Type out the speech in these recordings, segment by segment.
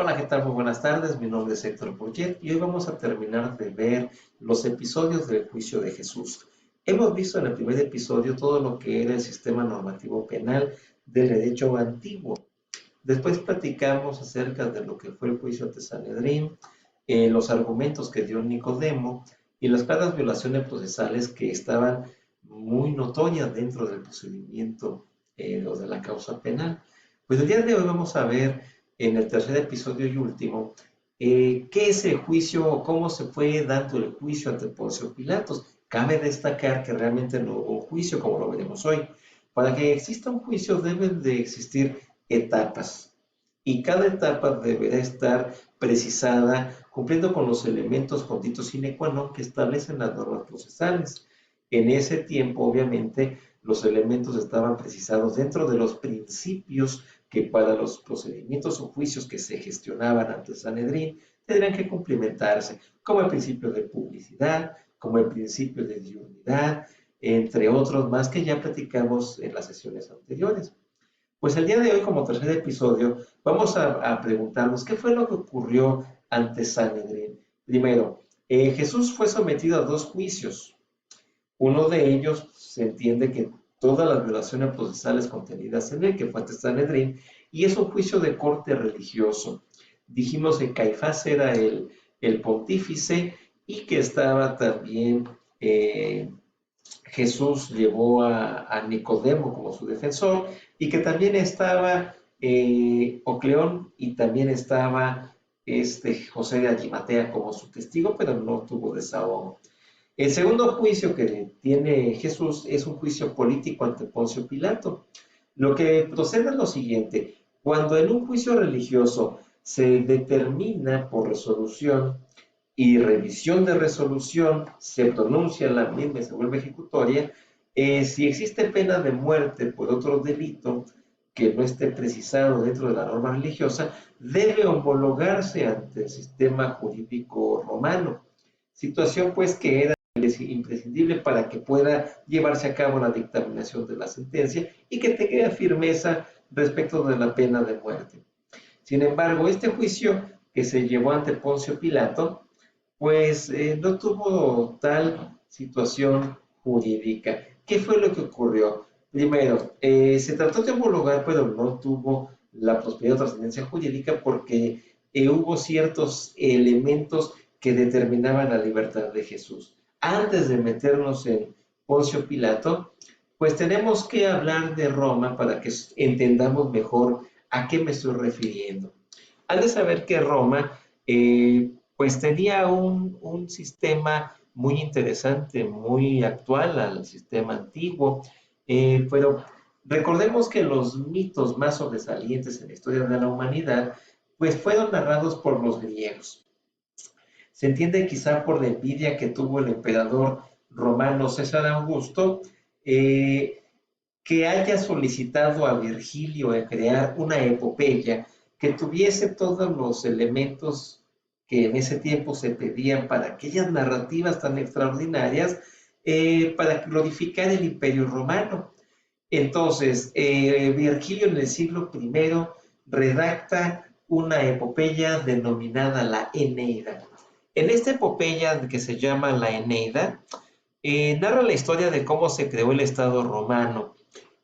Hola, ¿qué tal? Muy buenas tardes. Mi nombre es Héctor Boyet y hoy vamos a terminar de ver los episodios del juicio de Jesús. Hemos visto en el primer episodio todo lo que era el sistema normativo penal del derecho antiguo. Después platicamos acerca de lo que fue el juicio ante Sanedrín, los argumentos que dio Nicodemo y las claras violaciones procesales que estaban muy notorias dentro del procedimiento o de la causa penal. Pues el día de hoy vamos a ver en el tercer episodio y último qué es el juicio, cómo se fue dando el juicio ante Poncio Pilatos. Cabe destacar que realmente no hubo un juicio como lo veremos hoy. Para que exista un juicio deben de existir etapas y cada etapa deberá estar precisada cumpliendo con los elementos conditos sine qua non que establecen las normas procesales. En ese tiempo, obviamente, los elementos estaban precisados dentro de los principios que para los procedimientos o juicios que se gestionaban ante el Sanedrín tendrían que cumplimentarse, como el principio de publicidad, como el principio de diurnidad, entre otros más que ya platicamos en las sesiones anteriores. Pues el día de hoy, como tercer episodio, vamos a preguntarnos qué fue lo que ocurrió ante Sanedrín. Primero, Jesús fue sometido a dos juicios. Uno de ellos se entiende que todas las violaciones procesales contenidas en él, que fue ante Sanedrín, y es un juicio de corte religioso. Dijimos que Caifás era el pontífice y que estaba también Jesús llevó a Nicodemo como su defensor y que también estaba Ocleón y también estaba José de Arimatea como su testigo, pero no tuvo desahogo. El segundo juicio que tiene Jesús es un juicio político ante Poncio Pilato. Lo que procede es lo siguiente: cuando en un juicio religioso se determina por resolución y revisión de resolución, se pronuncia la misma y se vuelve ejecutoria, si existe pena de muerte por otro delito que no esté precisado dentro de la norma religiosa, debe homologarse ante el sistema jurídico romano. Situación pues que era imprescindible para que pueda llevarse a cabo la dictaminación de la sentencia y que tenga firmeza respecto de la pena de muerte. Sin embargo, este juicio que se llevó ante Poncio Pilato pues no tuvo tal situación jurídica. ¿Qué fue lo que ocurrió? Primero, se trató de homologar, pero no tuvo la posibilidad de trascendencia jurídica porque hubo ciertos elementos que determinaban la libertad de Jesús. Antes de meternos en Poncio Pilato, pues tenemos que hablar de Roma para que entendamos mejor a qué me estoy refiriendo. Han de saber que Roma pues tenía un sistema muy interesante, muy actual al sistema antiguo, pero recordemos que los mitos más sobresalientes en la historia de la humanidad pues fueron narrados por los griegos. Se entiende quizá por la envidia que tuvo el emperador romano César Augusto, que haya solicitado a Virgilio de crear una epopeya que tuviese todos los elementos que en ese tiempo se pedían para aquellas narrativas tan extraordinarias para glorificar el imperio romano. Entonces, Virgilio en el siglo I redacta una epopeya denominada la Eneida. En esta epopeya que se llama la Eneida, narra la historia de cómo se creó el Estado romano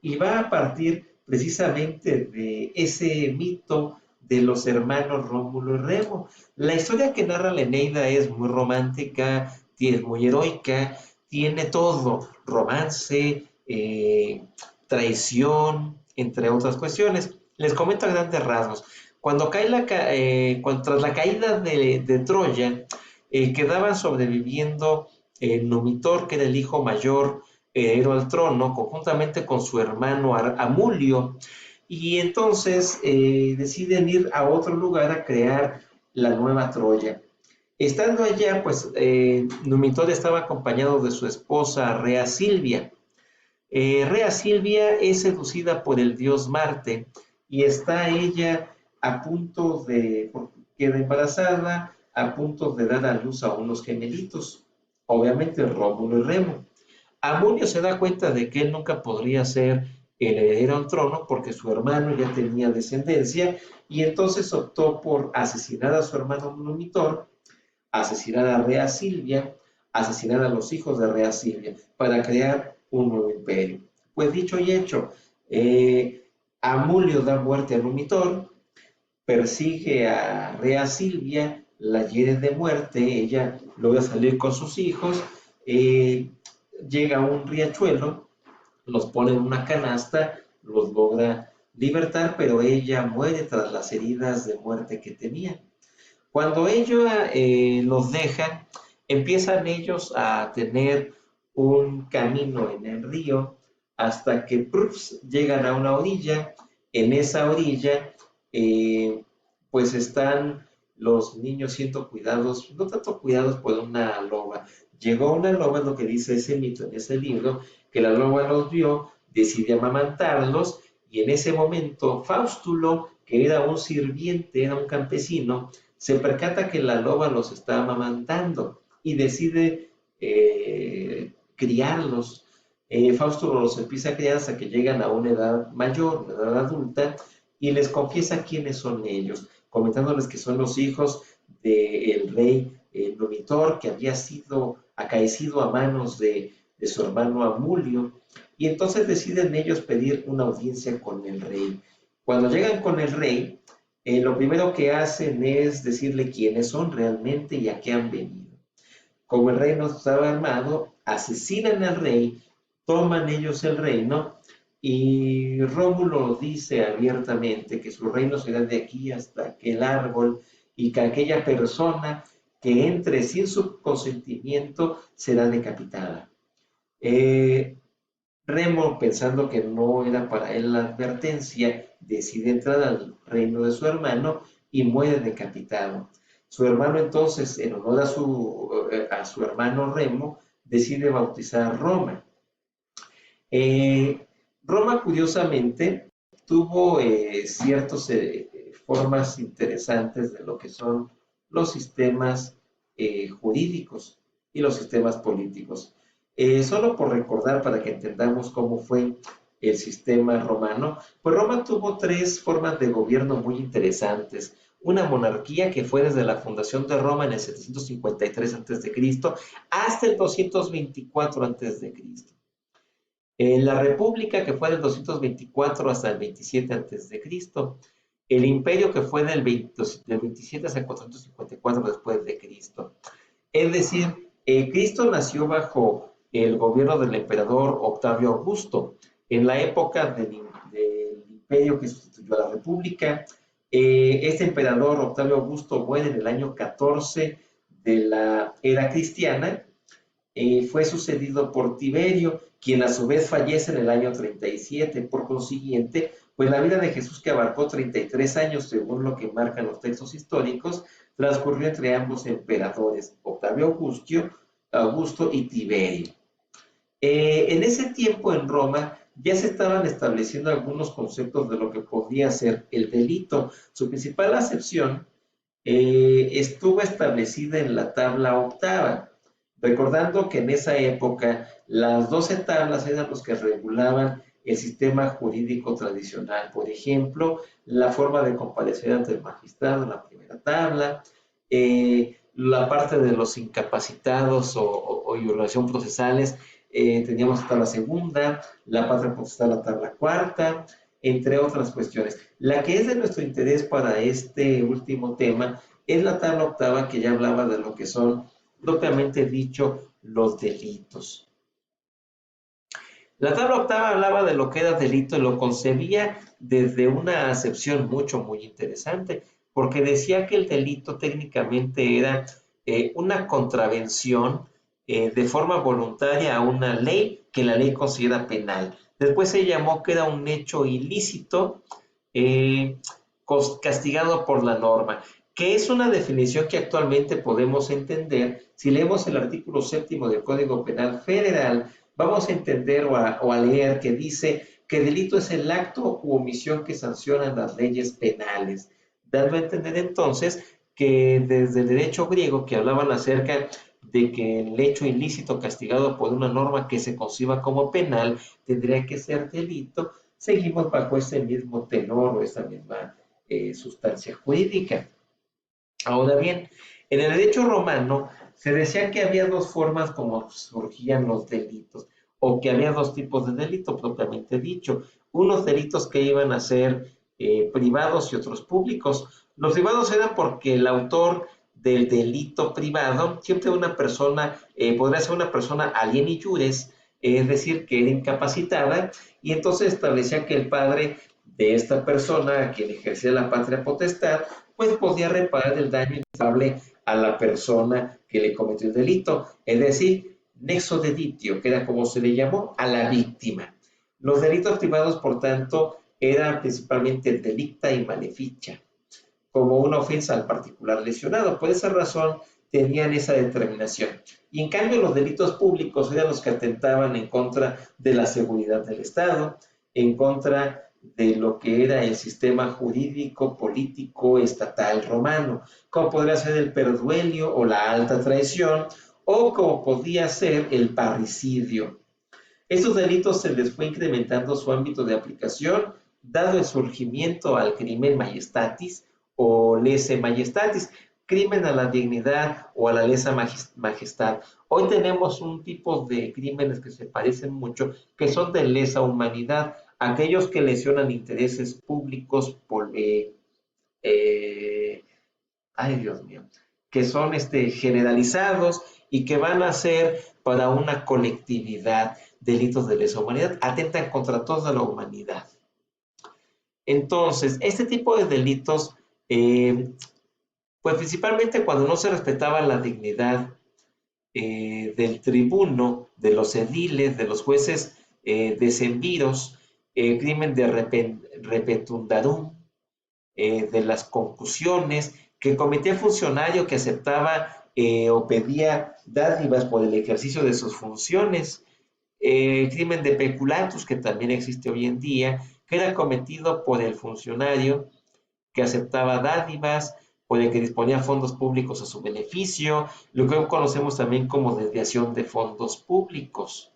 y va a partir precisamente de ese mito de los hermanos Rómulo y Remo. La historia que narra la Eneida es muy romántica, es muy heroica, tiene todo, romance, traición, entre otras cuestiones. Les comento a grandes rasgos. Cuando cae tras la caída de Troya, quedaban sobreviviendo Numitor, que era el hijo mayor heredero al trono, conjuntamente con su hermano Amulio, y entonces deciden ir a otro lugar a crear la nueva Troya. Estando allá, pues Numitor estaba acompañado de su esposa Rea Silvia. Rea Silvia es seducida por el dios Marte y está ella a punto de, queda embarazada, a punto de dar a luz a unos gemelitos, obviamente Rómulo y Remo. Amunio se da cuenta de que él nunca podría ser el heredero al trono porque su hermano ya tenía descendencia y entonces optó por asesinar a su hermano Numitor, asesinar a Rea Silvia, asesinar a los hijos de Rea Silvia para crear un nuevo imperio. Pues dicho y hecho, Amulio da muerte a Numitor, persigue a Rea Silvia, la hiere de muerte, ella logra salir con sus hijos, eh, llega a un riachuelo, los pone en una canasta, los logra libertar, pero ella muere tras las heridas de muerte que tenía. Cuando ella los deja, empiezan ellos a tener un camino en el río hasta que llegan a una orilla. En esa orilla, eh, pues están los niños siendo cuidados, no tanto cuidados por una loba. Llegó una loba, es lo que dice ese mito en ese libro, que la loba los vio, decide amamantarlos y en ese momento Faustulo, que era un sirviente, era un campesino, se percata que la loba los está amamantando y decide criarlos. Fausto los empieza a criar hasta que llegan a una edad mayor, una edad adulta, y les confiesa quiénes son ellos, comentándoles que son los hijos del rey Numitor, que había sido acaecido a manos de su hermano Amulio, y entonces deciden ellos pedir una audiencia con el rey. Cuando llegan con el rey, lo primero que hacen es decirle quiénes son realmente y a qué han venido. Como el reino estaba armado, asesinan al rey, toman ellos el reino y Rómulo dice abiertamente que su reino será de aquí hasta aquel árbol y que aquella persona que entre sin su consentimiento será decapitada. Eh, Remo, pensando que no era para él la advertencia, decide entrar al reino de su hermano y muere decapitado. Su hermano entonces, en honor a su hermano Remo, decide bautizar Roma. Eh, Roma, curiosamente, tuvo ciertas formas interesantes de lo que son los sistemas jurídicos y los sistemas políticos. Solo por recordar para que entendamos cómo fue el sistema romano, pues Roma tuvo tres formas de gobierno muy interesantes. Una monarquía que fue desde la fundación de Roma en el 753 a.C. hasta el 224 a.C. La República, que fue del 224 hasta el 27 a.C., el Imperio, que fue del 27 hasta el 454 después de Cristo. Es decir, Cristo nació bajo el gobierno del emperador Octavio Augusto, en la época del imperio que sustituyó a la República. Este emperador Octavio Augusto muere en el año 14 de la era cristiana, fue sucedido por Tiberio, quien a su vez fallece en el año 37. Por consiguiente, pues la vida de Jesús, que abarcó 33 años, según lo que marcan los textos históricos, transcurrió entre ambos emperadores, Octavio Augusto y Tiberio. En ese tiempo en Roma ya se estaban estableciendo algunos conceptos de lo que podría ser el delito. Su principal acepción estuvo establecida en la tabla octava, recordando que en esa época las 12 tablas eran los que regulaban el sistema jurídico tradicional. Por ejemplo, la forma de comparecer ante el magistrado en la primera tabla, la parte de los incapacitados o violación procesales, teníamos hasta la segunda, la patria potestad la tabla cuarta, entre otras cuestiones. La que es de nuestro interés para este último tema es la tabla octava, que ya hablaba de lo que son, propiamente dicho, los delitos. La tabla octava hablaba de lo que era delito y lo concebía desde una acepción muy interesante, porque decía que el delito técnicamente era una contravención de forma voluntaria a una ley que la ley considera penal. Después se llamó que era un hecho ilícito eh, castigado por la norma, que es una definición que actualmente podemos entender si leemos el artículo 7 del Código Penal Federal. Vamos a entender o a leer que dice que delito es el acto u omisión que sancionan las leyes penales, dando a entender entonces que desde el derecho griego, que hablaban acerca de que el hecho ilícito castigado por una norma que se conciba como penal tendría que ser delito, seguimos bajo ese mismo tenor o esa misma sustancia jurídica. Ahora bien, en el derecho romano se decía que había dos formas como surgían los delitos, o que había dos tipos de delito propiamente dicho. Unos delitos que iban a ser privados y otros públicos. Los privados eran porque el autor del delito privado, siempre una persona, podría ser una persona alieni iuris, es decir, que era incapacitada, y entonces establecía que el padre de esta persona, a quien ejercía la patria potestad, pues podía reparar el daño imputable a la persona que le cometió el delito, es decir, nexo deditio, que era como se le llamó a la víctima. Los delitos privados, por tanto, eran principalmente delicta y maleficia, como una ofensa al particular lesionado. Por esa razón tenían esa determinación. Y en cambio los delitos públicos eran los que atentaban en contra de la seguridad del Estado, en contra de lo que era el sistema jurídico, político, estatal romano, como podría ser el perduelio o la alta traición, o como podía ser el parricidio. Estos delitos se les fue incrementando su ámbito de aplicación, dado el surgimiento al crimen majestatis o lese majestatis, crimen a la dignidad o a la lesa majestad. Hoy tenemos un tipo de crímenes que se parecen mucho, que son de lesa humanidad, aquellos que lesionan intereses públicos, eh, ay Dios mío, que son generalizados y que van a ser para una colectividad delitos de lesa humanidad, atentan contra toda la humanidad. Entonces, este tipo de delitos, pues principalmente cuando no se respetaba la dignidad del tribuno, de los ediles, de los jueces decemviros, crimen de repetundarum, de las concusiones, que cometía el funcionario que aceptaba o pedía dádivas por el ejercicio de sus funciones, crimen de peculatus, que también existe hoy en día, que era cometido por el funcionario que aceptaba dádivas, por el que disponía fondos públicos a su beneficio, lo que hoy conocemos también como desviación de fondos públicos.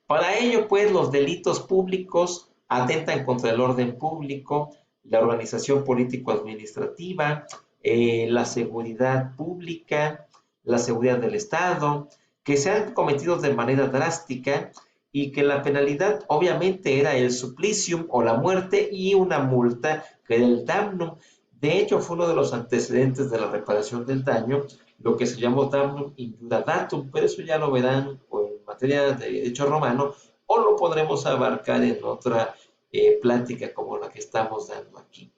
Para ello, pues, los delitos públicos atentan contra el orden público, la organización político-administrativa, la seguridad pública, la seguridad del Estado, que se han cometido de manera drástica y que la penalidad obviamente era el suplicium o la muerte y una multa que era el damnum. De hecho, fue uno de los antecedentes de la reparación del daño, lo que se llamó damnum injuradatum, pero eso ya lo verán en materia de derecho romano o lo podremos abarcar en otra plática como la que estamos dando aquí.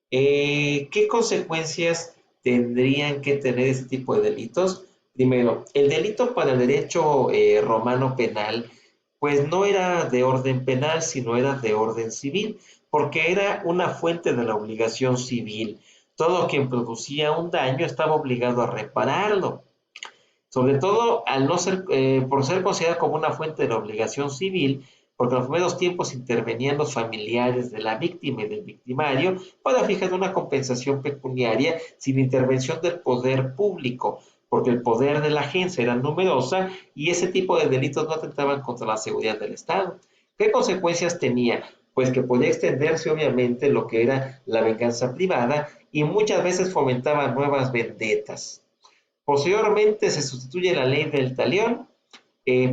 ¿Qué consecuencias tendrían que tener este tipo de delitos? Primero, el delito para el derecho romano penal, pues no era de orden penal, sino era de orden civil, porque era una fuente de la obligación civil. Todo quien producía un daño estaba obligado a repararlo. Sobre todo al no ser, por ser considerada como una fuente de la obligación civil, porque en los primeros tiempos intervenían los familiares de la víctima y del victimario para fijar una compensación pecuniaria sin intervención del poder público, porque el poder de la agencia era numerosa y ese tipo de delitos no atentaban contra la seguridad del Estado. ¿Qué consecuencias tenía? Pues que podía extenderse obviamente lo que era la venganza privada y muchas veces fomentaba nuevas vendetas. Posteriormente se sustituye la ley del talión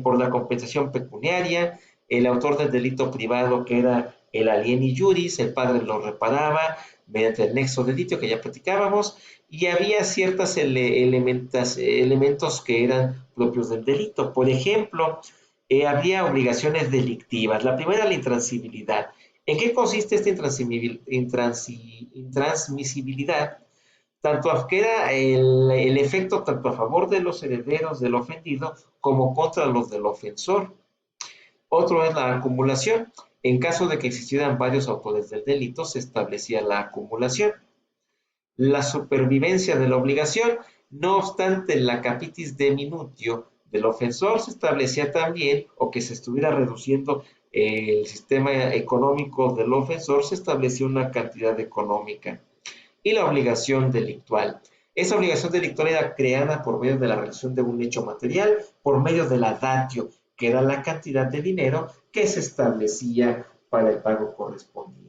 por la compensación pecuniaria. El autor del delito privado, que era el alieni iuris, el padre lo reparaba mediante el nexo delito que ya platicábamos, y había ciertos elementos que eran propios del delito. Por ejemplo, había obligaciones delictivas. La primera, la intransibilidad. ¿En qué consiste esta intransmisibilidad? Tanto que era el efecto tanto a favor de los herederos del ofendido como contra los del ofensor. Otro es la acumulación. En caso de que existieran varios autores del delito, se establecía la acumulación. La supervivencia de la obligación, no obstante la capitis de minutio del ofensor, se establecía también, o que se estuviera reduciendo el sistema económico del ofensor, se establecía una cantidad económica. Y la obligación delictual. Esa obligación delictual era creada por medio de la realización de un hecho material, por medio de la datio, que era la cantidad de dinero que se establecía para el pago correspondiente.